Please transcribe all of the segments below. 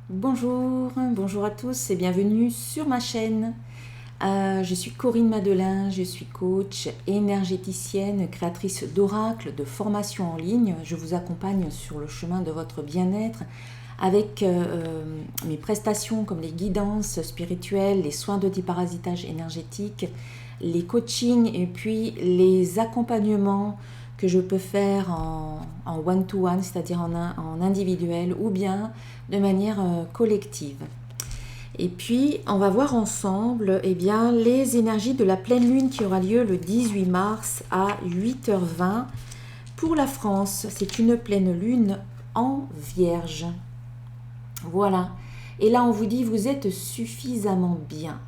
Bonjour à tous et bienvenue sur ma chaîne. Je suis Corinne Madelin, je suis coach énergéticienne, créatrice d'oracles, de formations en ligne. Je vous accompagne sur le chemin de votre bien-être avec mes prestations comme les guidances spirituelles, les soins de déparasitage énergétique, les coachings et puis les accompagnements que je peux faire en one-to-one, c'est-à-dire en individuel ou bien de manière collective. Et puis, on va voir ensemble les énergies de la pleine lune qui aura lieu le 18 mars à 8h20 pour la France. C'est une pleine lune en Vierge. Voilà. Et là, on vous dit, vous êtes suffisamment bien.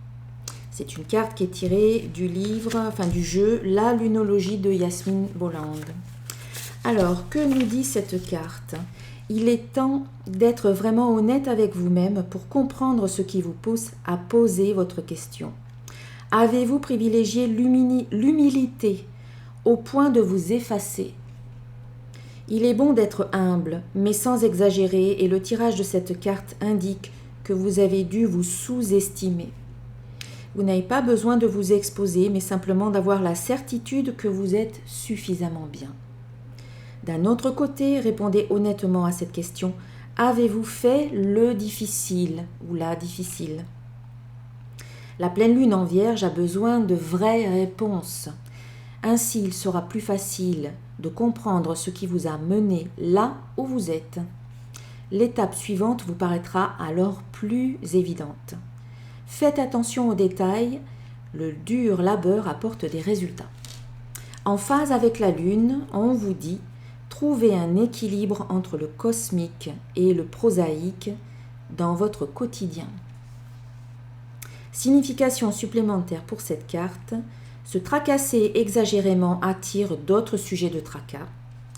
C'est une carte qui est tirée du livre, du jeu La lunologie de Yasmine Bolland. Alors, que nous dit cette carte ? Il est temps d'être vraiment honnête avec vous-même pour comprendre ce qui vous pousse à poser votre question. Avez-vous privilégié l'humilité au point de vous effacer ? Il est bon d'être humble, mais sans exagérer, et le tirage de cette carte indique que vous avez dû vous sous-estimer. Vous n'avez pas besoin de vous exposer, mais simplement d'avoir la certitude que vous êtes suffisamment bien. D'un autre côté, répondez honnêtement à cette question. Avez-vous fait le difficile ou la difficile ? La pleine lune en Vierge a besoin de vraies réponses. Ainsi, il sera plus facile de comprendre ce qui vous a mené là où vous êtes. L'étape suivante vous paraîtra alors plus évidente. Faites attention aux détails, le dur labeur apporte des résultats. En phase avec la Lune, on vous dit trouvez un équilibre entre le cosmique et le prosaïque dans votre quotidien. Signification supplémentaire pour cette carte, se tracasser exagérément attire d'autres sujets de tracas,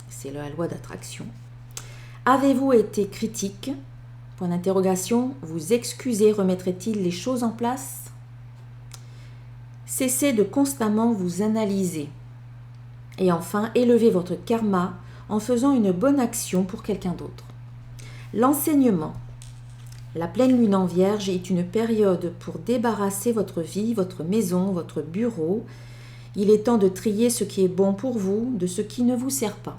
c'est la loi d'attraction. Avez-vous été critique ? Point d'interrogation, vous excusez, remettrait-il les choses en place ? Cessez de constamment vous analyser. Et enfin, élevez votre karma en faisant une bonne action pour quelqu'un d'autre. L'enseignement. La pleine lune en Vierge est une période pour débarrasser votre vie, votre maison, votre bureau. Il est temps de trier ce qui est bon pour vous de ce qui ne vous sert pas.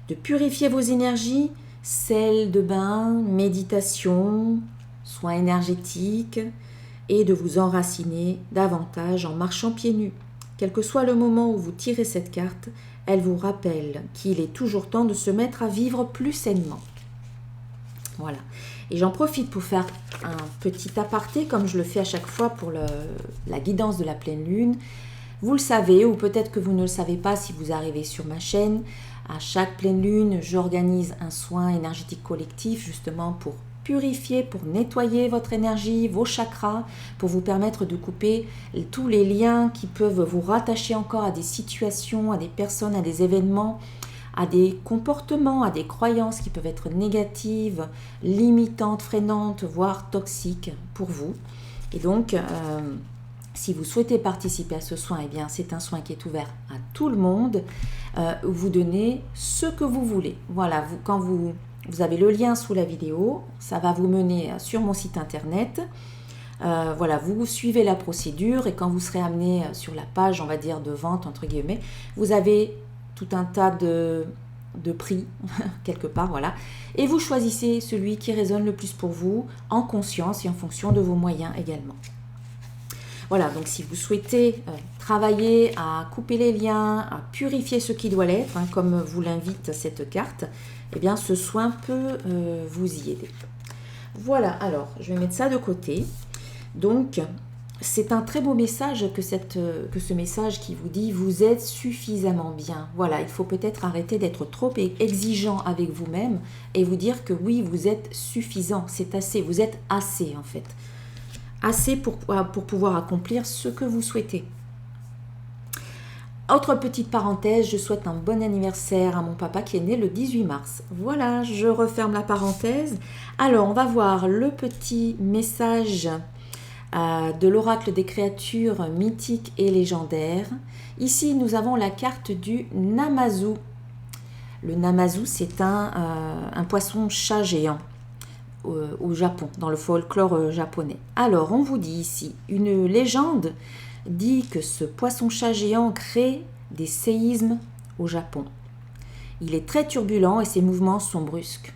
De purifier vos énergies, sel de bain, méditation, soins énergétiques, et de vous enraciner davantage en marchant pieds nus. Quel que soit le moment où vous tirez cette carte, elle vous rappelle qu'il est toujours temps de se mettre à vivre plus sainement. Voilà. Et j'en profite pour faire un petit aparté, comme je le fais à chaque fois pour la guidance de la pleine lune. Vous le savez, ou peut-être que vous ne le savez pas si vous arrivez sur ma chaîne. À chaque pleine lune, j'organise un soin énergétique collectif justement pour purifier, pour nettoyer votre énergie, vos chakras, pour vous permettre de couper tous les liens qui peuvent vous rattacher encore à des situations, à des personnes, à des événements, à des comportements, à des croyances qui peuvent être négatives, limitantes, freinantes, voire toxiques pour vous. Et donc, si vous souhaitez participer à ce soin, eh bien, c'est un soin qui est ouvert à tout le monde. Vous donnez ce que vous voulez. Voilà, quand vous avez le lien sous la vidéo, ça va vous mener sur mon site internet. Voilà, vous suivez la procédure et quand vous serez amené sur la page, on va dire, de vente, entre guillemets, vous avez tout un tas de prix, quelque part, voilà. Et vous choisissez celui qui résonne le plus pour vous, en conscience et en fonction de vos moyens également. Voilà, donc si vous souhaitez travailler à couper les liens, à purifier ce qui doit l'être, comme vous l'invite cette carte, eh bien ce soin peut vous y aider. Voilà, alors je vais mettre ça de côté. Donc, c'est un très beau message que ce message qui vous dit « vous êtes suffisamment bien ». Voilà, il faut peut-être arrêter d'être trop exigeant avec vous-même et vous dire que oui, vous êtes suffisant, c'est assez, vous êtes assez en fait. Assez pour pouvoir accomplir ce que vous souhaitez. Autre petite parenthèse, je souhaite un bon anniversaire à mon papa qui est né le 18 mars. Voilà, je referme la parenthèse. Alors, on va voir le petit message de l'oracle des créatures mythiques et légendaires. Ici, nous avons la carte du Namazu. Le Namazu, c'est un poisson-chat géant. au Japon, dans le folklore japonais. Alors, on vous dit ici, une légende dit que ce poisson-chat géant crée des séismes au Japon. Il est très turbulent et ses mouvements sont brusques.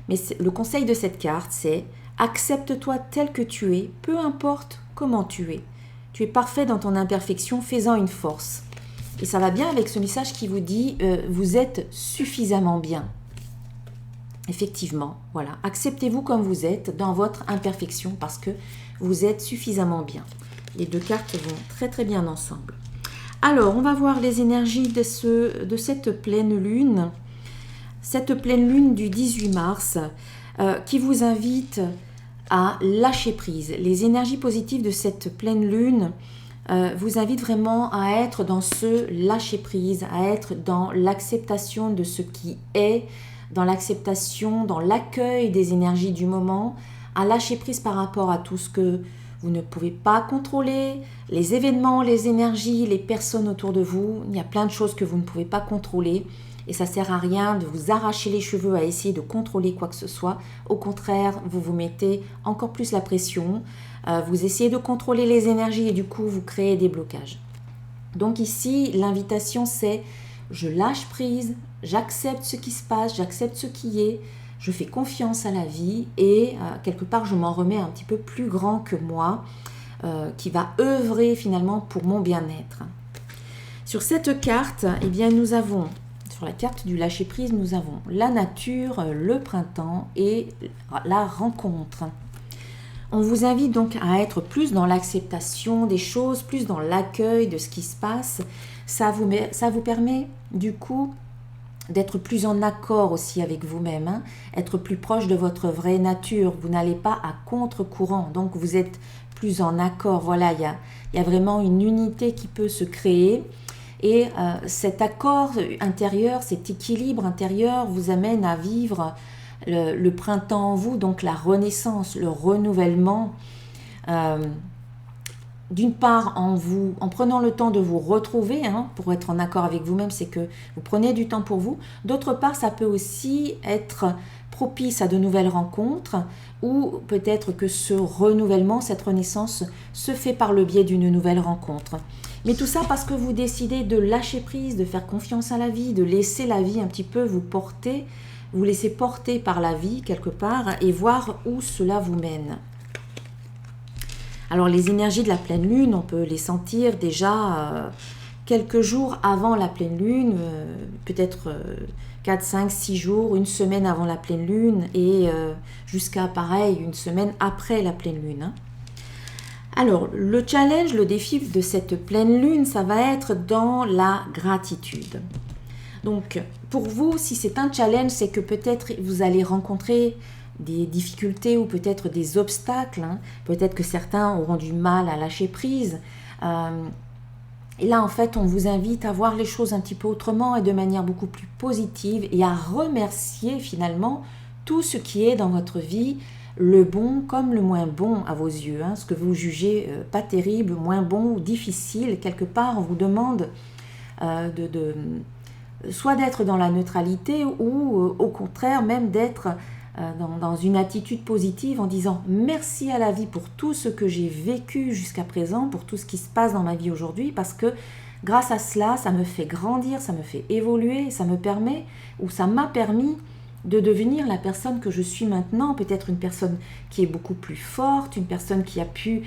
Mais le conseil de cette carte, c'est accepte-toi tel que tu es, peu importe comment tu es. Tu es parfait dans ton imperfection, fais-en une force. Et ça va bien avec ce message qui vous dit vous êtes suffisamment bien. Effectivement, voilà, acceptez-vous comme vous êtes dans votre imperfection parce que vous êtes suffisamment bien. Les deux cartes vont très très bien ensemble. Alors, on va voir les énergies de cette pleine lune. Cette pleine lune du 18 mars qui vous invite à lâcher prise. Les énergies positives de cette pleine lune vous invitent vraiment à être dans ce lâcher prise, à être dans l'acceptation de ce qui est, dans l'acceptation, dans l'accueil des énergies du moment, à lâcher prise par rapport à tout ce que vous ne pouvez pas contrôler, les événements, les énergies, les personnes autour de vous. Il y a plein de choses que vous ne pouvez pas contrôler et ça ne sert à rien de vous arracher les cheveux à essayer de contrôler quoi que ce soit. Au contraire, vous vous mettez encore plus la pression, vous essayez de contrôler les énergies et du coup, vous créez des blocages. Donc ici, l'invitation, c'est je lâche prise, j'accepte ce qui se passe, j'accepte ce qui est, je fais confiance à la vie et quelque part, je m'en remets un petit peu plus grand que moi qui va œuvrer finalement pour mon bien-être. Sur cette carte, eh bien, nous avons, sur la carte du lâcher-prise, nous avons la nature, le printemps et la rencontre. On vous invite donc à être plus dans l'acceptation des choses, plus dans l'accueil de ce qui se passe. Ça vous permet du coup d'être plus en accord aussi avec vous-même, hein, être plus proche de votre vraie nature. Vous n'allez pas à contre-courant, donc vous êtes plus en accord. Voilà, il y a vraiment une unité qui peut se créer. Et cet accord intérieur, cet équilibre intérieur vous amène à vivre le printemps en vous, donc la renaissance, le renouvellement. D'une part en vous, en prenant le temps de vous retrouver, hein, pour être en accord avec vous-même, c'est que vous prenez du temps pour vous. D'autre part, ça peut aussi être propice à de nouvelles rencontres ou peut-être que ce renouvellement, cette renaissance se fait par le biais d'une nouvelle rencontre. Mais tout ça parce que vous décidez de lâcher prise, de faire confiance à la vie, de laisser la vie un petit peu vous porter, vous laisser porter par la vie quelque part et voir où cela vous mène. Alors les énergies de la pleine lune, on peut les sentir déjà quelques jours avant la pleine lune, peut-être 4, 5, 6 jours, une semaine avant la pleine lune et jusqu'à pareil, une semaine après la pleine lune. Hein. Alors le challenge, le défi de cette pleine lune, ça va être dans la gratitude. Donc pour vous, si c'est un challenge, c'est que peut-être vous allez rencontrer des difficultés ou peut-être des obstacles, hein. Peut-être que certains auront du mal à lâcher prise. Et là, en fait, on vous invite à voir les choses un petit peu autrement et de manière beaucoup plus positive et à remercier finalement tout ce qui est dans votre vie, le bon comme le moins bon à vos yeux, hein. Ce que vous jugez pas terrible, moins bon ou difficile. Quelque part, on vous demande soit d'être dans la neutralité ou au contraire même d'être dans une attitude positive en disant merci à la vie pour tout ce que j'ai vécu jusqu'à présent, pour tout ce qui se passe dans ma vie aujourd'hui, parce que grâce à cela, ça me fait grandir, ça me fait évoluer, ça me permet ou ça m'a permis de devenir la personne que je suis maintenant, peut-être une personne qui est beaucoup plus forte, une personne qui a pu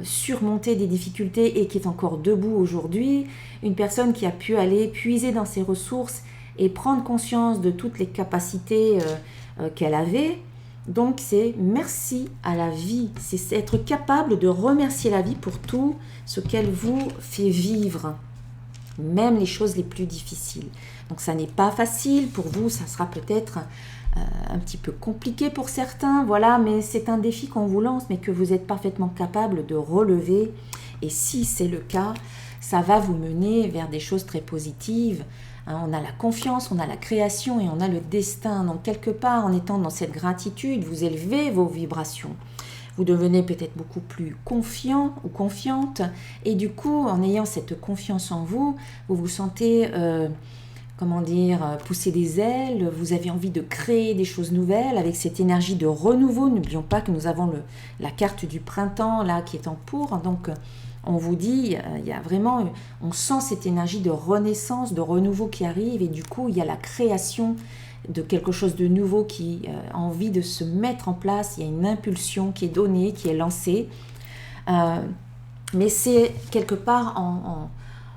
surmonter des difficultés et qui est encore debout aujourd'hui, une personne qui a pu aller puiser dans ses ressources et prendre conscience de toutes les capacités qu'elle avait. Donc c'est merci à la vie, c'est être capable de remercier la vie pour tout ce qu'elle vous fait vivre, même les choses les plus difficiles. Donc ça n'est pas facile pour vous, ça sera peut-être un petit peu compliqué pour certains, voilà, mais c'est un défi qu'on vous lance, mais que vous êtes parfaitement capable de relever. Et si c'est le cas, ça va vous mener vers des choses très positives. On a la confiance, on a la création et on a le destin. Donc quelque part, en étant dans cette gratitude, vous élevez vos vibrations. Vous devenez peut-être beaucoup plus confiant ou confiante. Et du coup, en ayant cette confiance en vous, vous vous sentez comment dire, pousser des ailes, vous avez envie de créer des choses nouvelles avec cette énergie de renouveau. N'oublions pas que nous avons la carte du printemps là qui est en pour, donc on vous dit, il y a vraiment, on sent cette énergie de renaissance, de renouveau qui arrive, et du coup il y a la création de quelque chose de nouveau qui a envie de se mettre en place. Il y a une impulsion qui est donnée, qui est lancée, mais c'est quelque part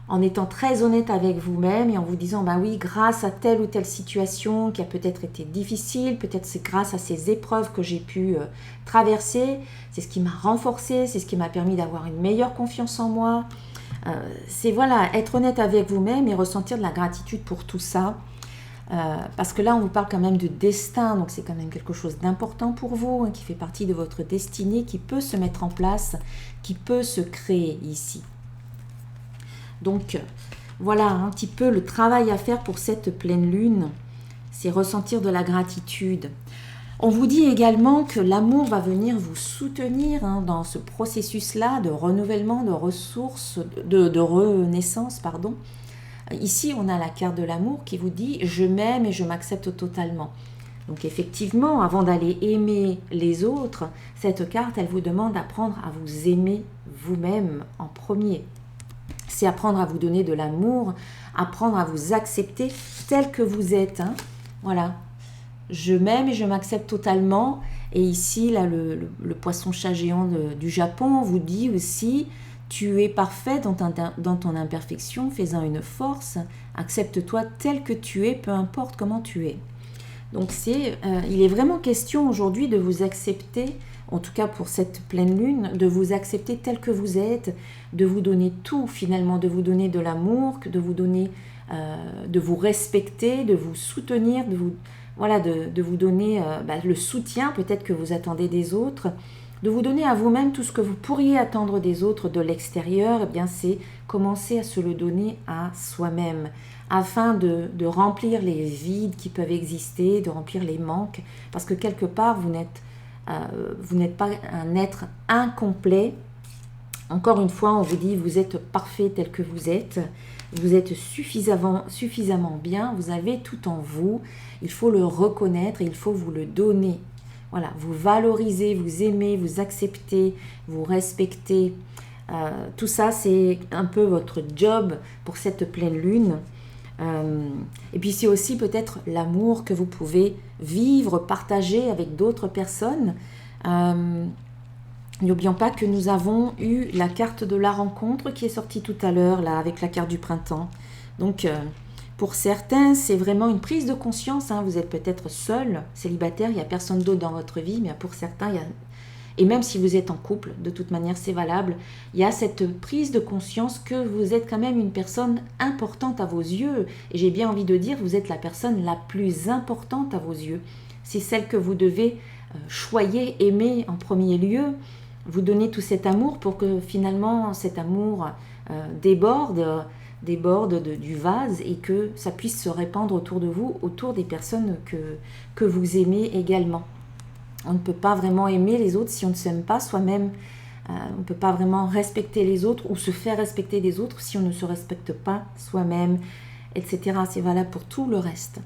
en étant très honnête avec vous-même et en vous disant, bah oui, grâce à telle ou telle situation qui a peut-être été difficile, peut-être c'est grâce à ces épreuves que j'ai pu traverser, c'est ce qui m'a renforcé, c'est ce qui m'a permis d'avoir une meilleure confiance en moi. C'est voilà, être honnête avec vous-même et ressentir de la gratitude pour tout ça. Parce que là, on vous parle quand même de destin, donc c'est quand même quelque chose d'important pour vous, hein, qui fait partie de votre destinée, qui peut se mettre en place, qui peut se créer ici. Donc voilà un petit peu le travail à faire pour cette pleine lune, c'est ressentir de la gratitude. On vous dit également que l'amour va venir vous soutenir dans ce processus-là de renouvellement, de ressources, de renaissance, pardon. Ici, on a la carte de l'amour qui vous dit « Je m'aime et je m'accepte totalement ». Donc effectivement, avant d'aller aimer les autres, cette carte, elle vous demande d'apprendre à vous aimer vous-même en premier. C'est apprendre à vous donner de l'amour, apprendre à vous accepter tel que vous êtes. Voilà. Je m'aime et je m'accepte totalement. Et ici, là, le poisson-chat géant du Japon vous dit aussi « Tu es parfait dans ton imperfection, fais-en une force. Accepte-toi tel que tu es, peu importe comment tu es. » Donc il est vraiment question aujourd'hui de vous accepter, en tout cas pour cette pleine lune, de vous accepter tel que vous êtes, de vous donner tout finalement, de vous donner de l'amour, de vous donner, de vous respecter, de vous soutenir, de vous donner le soutien peut-être que vous attendez des autres, de vous donner à vous-même tout ce que vous pourriez attendre des autres de l'extérieur. Eh bien, c'est commencer à se le donner à soi-même, afin de remplir les vides qui peuvent exister, de remplir les manques, parce que quelque part, vous n'êtes pas un être incomplet. Encore une fois, on vous dit, vous êtes parfait tel que vous êtes suffisamment bien, vous avez tout en vous, il faut le reconnaître et il faut vous le donner. Voilà, vous valorisez, vous aimez, vous acceptez, vous respectez. Tout ça, c'est un peu votre job pour cette pleine lune. Et puis c'est aussi peut-être l'amour que vous pouvez vivre, partager avec d'autres personnes. N'oublions pas que nous avons eu la carte de la rencontre qui est sortie tout à l'heure, là, avec la carte du printemps. Donc, pour certains, c'est vraiment une prise de conscience. Vous êtes peut-être seul, célibataire, il n'y a personne d'autre dans votre vie, mais pour certains, et même si vous êtes en couple, de toute manière, c'est valable, il y a cette prise de conscience que vous êtes quand même une personne importante à vos yeux. Et j'ai bien envie de dire, vous êtes la personne la plus importante à vos yeux. C'est celle que vous devez choyer, aimer en premier lieu. Vous donner tout cet amour pour que finalement cet amour déborde du vase et que ça puisse se répandre autour de vous, autour des personnes que vous aimez également. On ne peut pas vraiment aimer les autres si on ne s'aime pas soi-même. On ne peut pas vraiment respecter les autres ou se faire respecter des autres si on ne se respecte pas soi-même, etc. C'est valable pour tout le reste.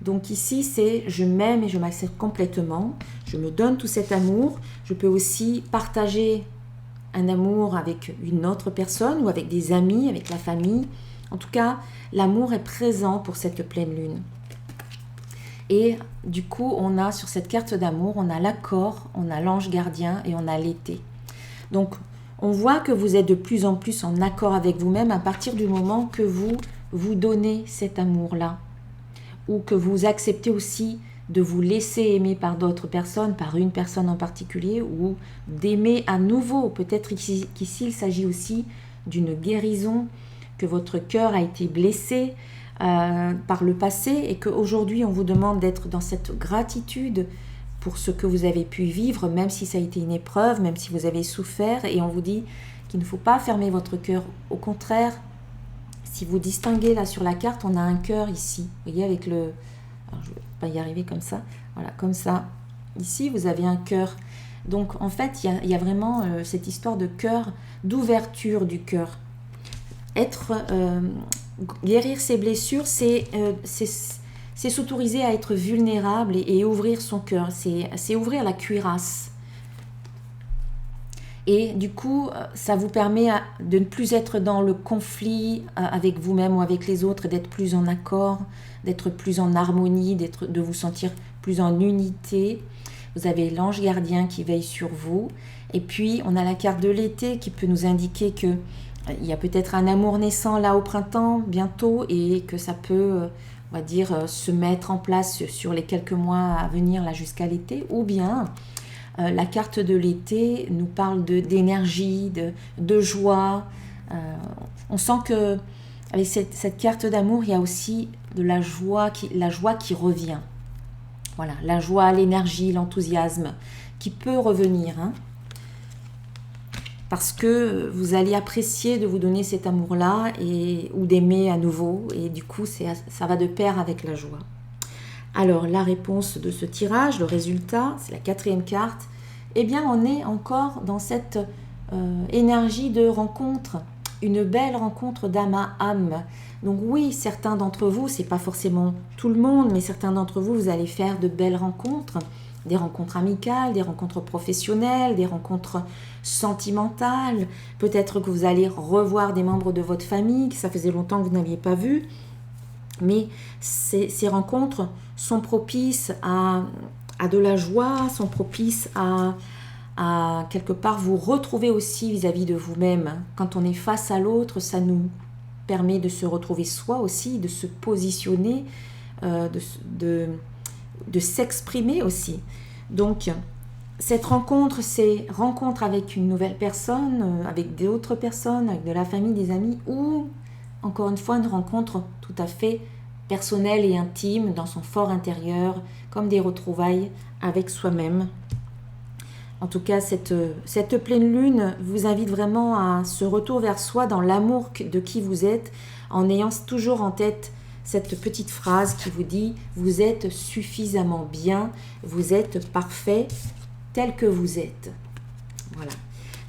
Donc ici, c'est je m'aime et je m'accepte complètement. Je me donne tout cet amour. Je peux aussi partager un amour avec une autre personne ou avec des amis, avec la famille. En tout cas, l'amour est présent pour cette pleine lune. Et du coup, on a sur cette carte d'amour, on a l'accord, on a l'ange gardien et on a l'été. Donc, on voit que vous êtes de plus en plus en accord avec vous-même à partir du moment que vous vous donnez cet amour-là. Ou que vous acceptez aussi de vous laisser aimer par d'autres personnes, par une personne en particulier, ou d'aimer à nouveau. Peut-être qu'ici, il s'agit aussi d'une guérison, que votre cœur a été blessé par le passé et qu'aujourd'hui, on vous demande d'être dans cette gratitude pour ce que vous avez pu vivre, même si ça a été une épreuve, même si vous avez souffert. Et on vous dit qu'il ne faut pas fermer votre cœur. Au contraire, si vous distinguez là sur la carte, on a un cœur ici. Vous voyez avec le... Alors, je ne vais pas y arriver comme ça. Voilà, comme ça. Ici, vous avez un cœur. Donc, en fait, il y a vraiment cette histoire de cœur, d'ouverture du cœur. guérir ses blessures, c'est s'autoriser à être vulnérable et ouvrir son cœur. C'est ouvrir la cuirasse. Et du coup, ça vous permet de ne plus être dans le conflit avec vous-même ou avec les autres, d'être plus en accord, d'être plus en harmonie, de vous sentir plus en unité. Vous avez l'ange gardien qui veille sur vous. Et puis, on a la carte de l'été qui peut nous indiquer que il y a peut-être un amour naissant là au printemps, bientôt, et que ça peut, on va dire, se mettre en place sur les quelques mois à venir là jusqu'à l'été. Ou bien, la carte de l'été nous parle d'énergie, de joie. On sent que avec cette carte d'amour, il y a aussi de la joie qui revient. Voilà, la joie, l'énergie, l'enthousiasme qui peut revenir. Parce que vous allez apprécier de vous donner cet amour-là ou d'aimer à nouveau. Et du coup, ça va de pair avec la joie. Alors, la réponse de ce tirage, le résultat, c'est la 4e carte. Eh bien, on est encore dans cette énergie de rencontre, une belle rencontre d'âme à âme. Donc oui, certains d'entre vous, c'est pas forcément tout le monde, mais certains d'entre vous, vous allez faire de belles rencontres, des rencontres amicales, des rencontres professionnelles, des rencontres sentimentales. Peut-être que vous allez revoir des membres de votre famille que ça faisait longtemps que vous n'aviez pas vu. Mais ces rencontres sont propices à de la joie, sont propices à quelque part vous retrouver aussi vis-à-vis de vous-même. Quand on est face à l'autre, ça nous permet de se retrouver soi aussi, de se positionner, de s'exprimer aussi. Donc, cette rencontre, c'est rencontre avec une nouvelle personne, avec d'autres personnes, avec de la famille, des amis, ou encore une fois une rencontre tout à fait personnelle et intime dans son fort intérieur, comme des retrouvailles avec soi-même. En tout cas, cette pleine lune vous invite vraiment à ce retour vers soi dans l'amour de qui vous êtes, en ayant toujours en tête cette petite phrase qui vous dit « Vous êtes suffisamment bien, vous êtes parfait tel que vous êtes ». Voilà.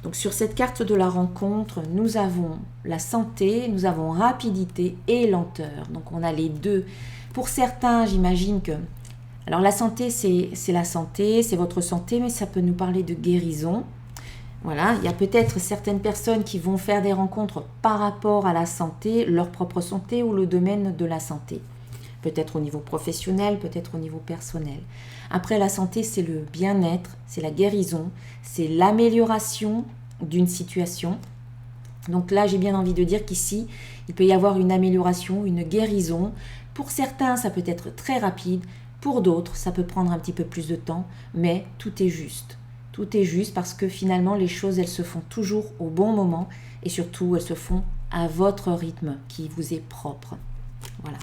Donc sur cette carte de la rencontre, nous avons la santé, nous avons rapidité et lenteur. Donc on a les deux. Pour certains, j'imagine que... Alors la santé, c'est la santé, c'est votre santé, mais ça peut nous parler de guérison. Voilà, il y a peut-être certaines personnes qui vont faire des rencontres par rapport à la santé, leur propre santé ou le domaine de la santé. Peut-être au niveau professionnel, peut-être au niveau personnel. Après, la santé, c'est le bien-être, c'est la guérison, c'est l'amélioration d'une situation. Donc là, j'ai bien envie de dire qu'ici, il peut y avoir une amélioration, une guérison. Pour certains, ça peut être très rapide. Pour d'autres, ça peut prendre un petit peu plus de temps, mais tout est juste. Tout est juste parce que finalement, les choses, elles se font toujours au bon moment et surtout, elles se font à votre rythme qui vous est propre. Voilà.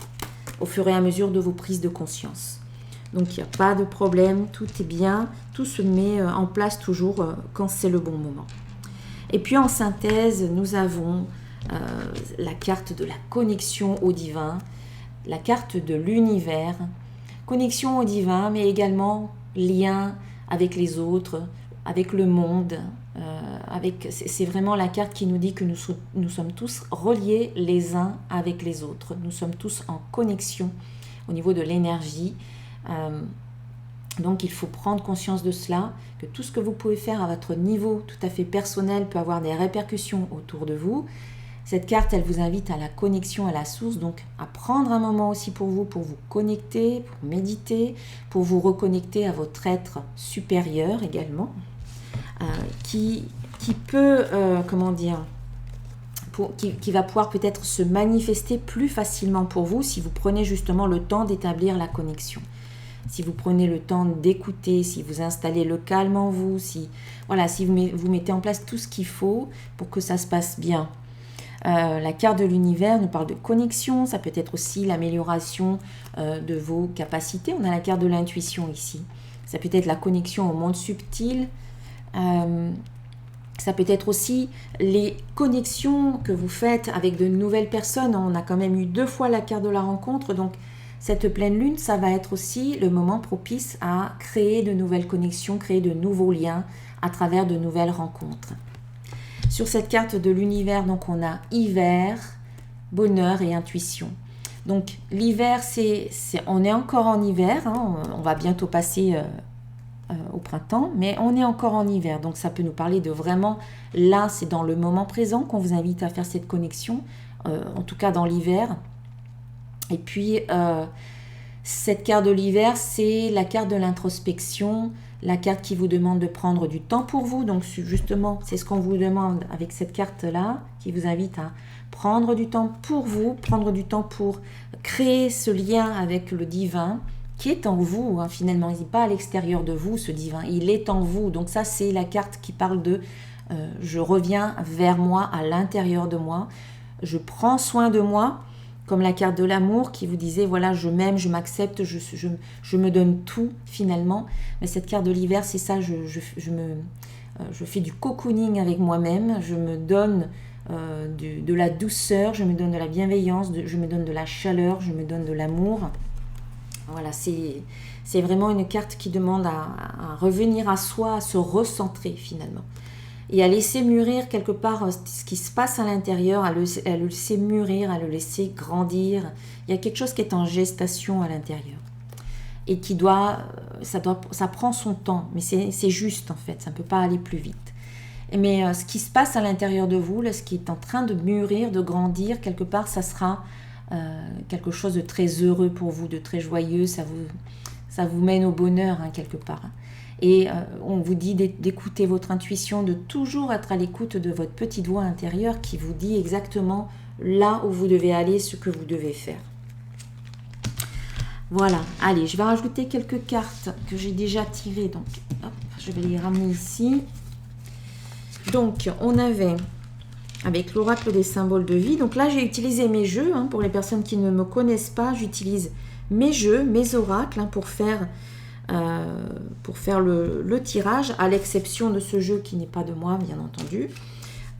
Au fur et à mesure de vos prises de conscience. Donc, il n'y a pas de problème, tout est bien, tout se met en place toujours quand c'est le bon moment. Et puis, en synthèse, nous avons la carte de la connexion au divin, la carte de l'univers, connexion au divin, mais également lien avec les autres, avec le monde. C'est vraiment la carte qui nous dit que nous sommes tous reliés les uns avec les autres. Nous sommes tous en connexion au niveau de l'énergie. Donc il faut prendre conscience de cela, que tout ce que vous pouvez faire à votre niveau tout à fait personnel peut avoir des répercussions autour de vous. Cette carte, elle vous invite à la connexion à la source, donc à prendre un moment aussi pour vous connecter, pour méditer, pour vous reconnecter à votre être supérieur également, qui peut, qui va pouvoir peut-être se manifester plus facilement pour vous si vous prenez justement le temps d'établir la connexion. Si vous prenez le temps d'écouter, si vous installez le calme en vous, si vous mettez en place tout ce qu'il faut pour que ça se passe bien. La carte de l'univers nous parle de connexion, ça peut être aussi l'amélioration de vos capacités. On a la carte de l'intuition ici. Ça peut être la connexion au monde subtil. Ça peut être aussi les connexions que vous faites avec de nouvelles personnes. On a quand même eu 2 fois la carte de la rencontre. Donc cette pleine lune, ça va être aussi le moment propice à créer de nouvelles connexions, créer de nouveaux liens à travers de nouvelles rencontres. Sur cette carte de l'univers, donc on a hiver, bonheur et intuition. Donc l'hiver, on est encore en hiver, hein, on va bientôt passer au printemps, mais on est encore en hiver. Donc ça peut nous parler de vraiment, là c'est dans le moment présent qu'on vous invite à faire cette connexion, en tout cas dans l'hiver. Et puis cette carte de l'hiver, c'est la carte de l'introspection, la carte qui vous demande de prendre du temps pour vous. Donc justement, c'est ce qu'on vous demande avec cette carte-là, qui vous invite à prendre du temps pour vous, prendre du temps pour créer ce lien avec le divin qui est en vous, hein, finalement. Il n'est pas à l'extérieur de vous, ce divin. Il est en vous. Donc ça, c'est la carte qui parle de je reviens vers moi, à l'intérieur de moi. Je prends soin de moi, comme la carte de l'amour qui vous disait, voilà, je m'aime, je m'accepte, je me donne tout, finalement. Mais cette carte de l'hiver, c'est ça, je fais du cocooning avec moi-même, je me donne de la douceur, je me donne de la bienveillance, je me donne de la chaleur, je me donne de l'amour. Voilà, c'est vraiment une carte qui demande à revenir à soi, à se recentrer finalement. Et à laisser mûrir quelque part ce qui se passe à l'intérieur, à le laisser mûrir, à le laisser grandir. Il y a quelque chose qui est en gestation à l'intérieur. Et qui ça prend son temps, mais c'est juste en fait, ça ne peut pas aller plus vite. Mais ce qui se passe à l'intérieur de vous, là, ce qui est en train de mûrir, de grandir, quelque part, ça sera quelque chose de très heureux pour vous, de très joyeux, ça vous mène au bonheur, hein, quelque part. Et on vous dit d'écouter votre intuition, de toujours être à l'écoute de votre petite voix intérieure qui vous dit exactement là où vous devez aller, ce que vous devez faire. Voilà, allez, je vais rajouter quelques cartes que j'ai déjà tirées, donc hop, je vais les ramener ici. Donc, on avait, avec l'oracle des symboles de vie, donc là j'ai utilisé mes jeux, hein, pour les personnes qui ne me connaissent pas, j'utilise mes jeux, mes oracles, hein, pour faire le tirage, à l'exception de ce jeu qui n'est pas de moi, bien entendu.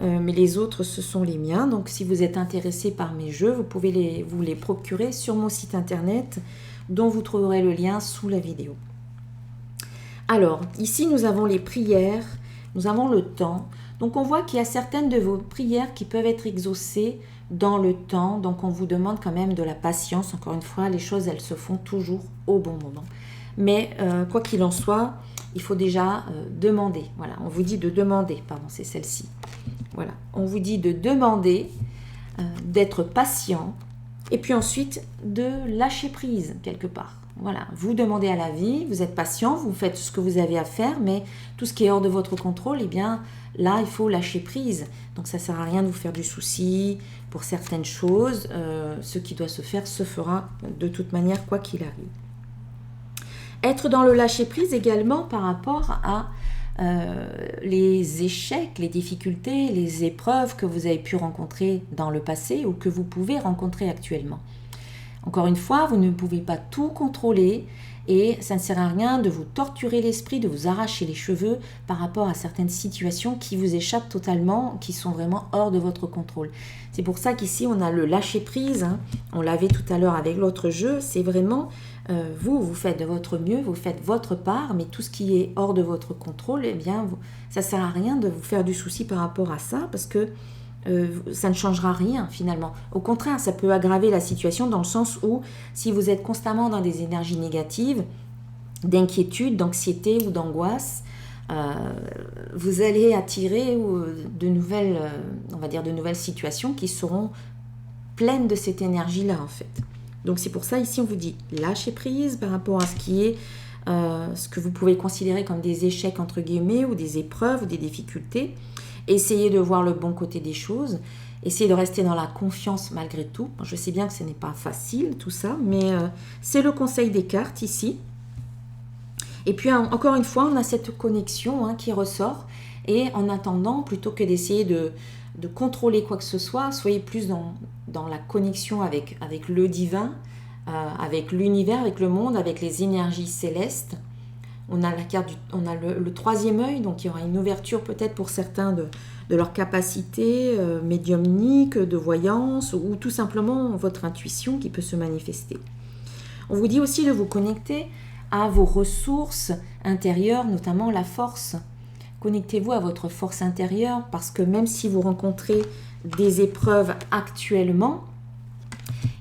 Mais les autres, ce sont les miens. Donc, si vous êtes intéressé par mes jeux, vous pouvez vous les procurer sur mon site internet, dont vous trouverez le lien sous la vidéo. Alors, ici, nous avons les prières, nous avons le temps. Donc, on voit qu'il y a certaines de vos prières qui peuvent être exaucées dans le temps. Donc, on vous demande quand même de la patience. Encore une fois, les choses, elles se font toujours au bon moment. Mais quoi qu'il en soit, il faut déjà demander. Voilà, on vous dit de demander. Pardon, c'est celle-ci. Voilà, on vous dit de demander, d'être patient, et puis ensuite de lâcher prise quelque part. Voilà, vous demandez à la vie, vous êtes patient, vous faites ce que vous avez à faire, mais tout ce qui est hors de votre contrôle, eh bien là, il faut lâcher prise. Donc ça ne sert à rien de vous faire du souci pour certaines choses. Ce qui doit se faire se fera de toute manière, quoi qu'il arrive. Être dans le lâcher-prise également par rapport à les échecs, les difficultés, les épreuves que vous avez pu rencontrer dans le passé ou que vous pouvez rencontrer actuellement. Encore une fois, vous ne pouvez pas tout contrôler et ça ne sert à rien de vous torturer l'esprit, de vous arracher les cheveux par rapport à certaines situations qui vous échappent totalement, qui sont vraiment hors de votre contrôle. C'est pour ça qu'ici, on a le lâcher-prise, hein. On l'avait tout à l'heure avec l'autre jeu, c'est vraiment... vous faites de votre mieux, vous faites votre part, mais tout ce qui est hors de votre contrôle, eh bien, ça ne sert à rien de vous faire du souci par rapport à ça, parce que ça ne changera rien finalement. Au contraire, ça peut aggraver la situation dans le sens où si vous êtes constamment dans des énergies négatives, d'inquiétude, d'anxiété ou d'angoisse, vous allez attirer de nouvelles, on va dire de nouvelles situations qui seront pleines de cette énergie-là en fait. Donc c'est pour ça ici on vous dit lâcher prise par rapport à ce qui est ce que vous pouvez considérer comme des échecs entre guillemets ou des épreuves ou des difficultés. Essayez de voir le bon côté des choses, essayez de rester dans la confiance malgré tout. Je sais bien que ce n'est pas facile tout ça, mais c'est le conseil des cartes ici. Et puis encore une fois, on a cette connexion, hein, qui ressort. Et en attendant, plutôt que d'essayer de contrôler quoi que ce soit, soyez plus dans la connexion avec le divin, avec l'univers, avec le monde, avec les énergies célestes. On a le troisième œil, donc il y aura une ouverture peut-être pour certains de leur capacité médiumnique, de voyance, ou tout simplement votre intuition qui peut se manifester. On vous dit aussi de vous connecter à vos ressources intérieures, notamment la force. Connectez-vous à votre force intérieure parce que même si vous rencontrez des épreuves actuellement,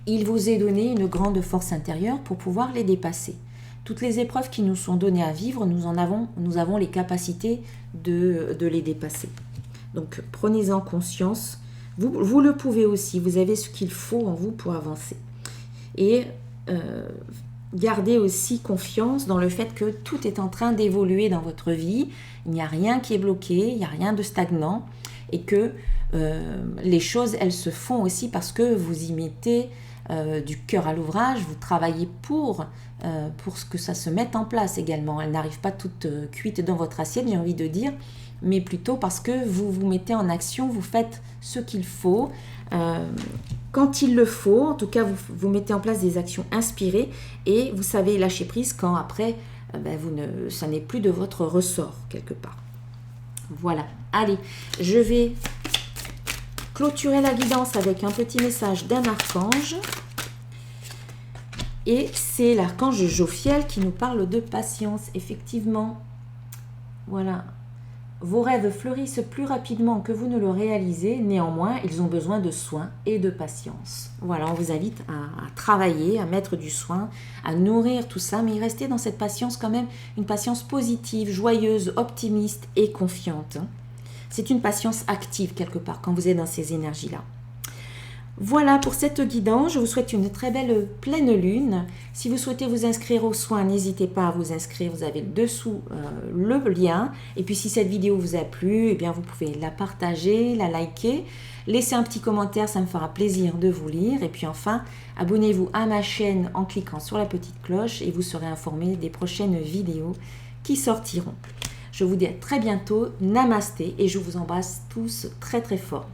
il vous est donné une grande force intérieure pour pouvoir les dépasser. Toutes les épreuves qui nous sont données à vivre, nous avons les capacités de les dépasser. Donc prenez-en conscience. Vous le pouvez aussi, vous avez ce qu'il faut en vous pour avancer. Et gardez aussi confiance dans le fait que tout est en train d'évoluer dans votre vie. Il n'y a rien qui est bloqué, il n'y a rien de stagnant. Et que les choses, elles se font aussi parce que vous y mettez du cœur à l'ouvrage, vous travaillez pour ce que ça se mette en place également. Elles n'arrivent pas toutes cuites dans votre assiette, j'ai envie de dire, mais plutôt parce que vous vous mettez en action, vous faites ce qu'il faut. Quand il le faut, en tout cas, vous mettez en place des actions inspirées et vous savez lâcher prise quand après, ça n'est plus de votre ressort quelque part. Voilà, allez, je vais clôturer la guidance avec un petit message d'un archange. Et c'est l'archange Jophiel qui nous parle de patience, effectivement. Voilà. Vos rêves fleurissent plus rapidement que vous ne le réalisez, néanmoins, ils ont besoin de soins et de patience. Voilà, on vous invite à travailler, à mettre du soin, à nourrir tout ça, mais restez dans cette patience quand même, une patience positive, joyeuse, optimiste et confiante. C'est une patience active quelque part quand vous êtes dans ces énergies-là. Voilà pour cette guidance, je vous souhaite une très belle pleine lune. Si vous souhaitez vous inscrire aux soins, n'hésitez pas à vous inscrire, vous avez dessous le lien. Et puis si cette vidéo vous a plu, eh bien vous pouvez la partager, la liker, laisser un petit commentaire, ça me fera plaisir de vous lire. Et puis enfin, abonnez-vous à ma chaîne en cliquant sur la petite cloche et vous serez informé des prochaines vidéos qui sortiront. Je vous dis à très bientôt, namasté et je vous embrasse tous très très fort.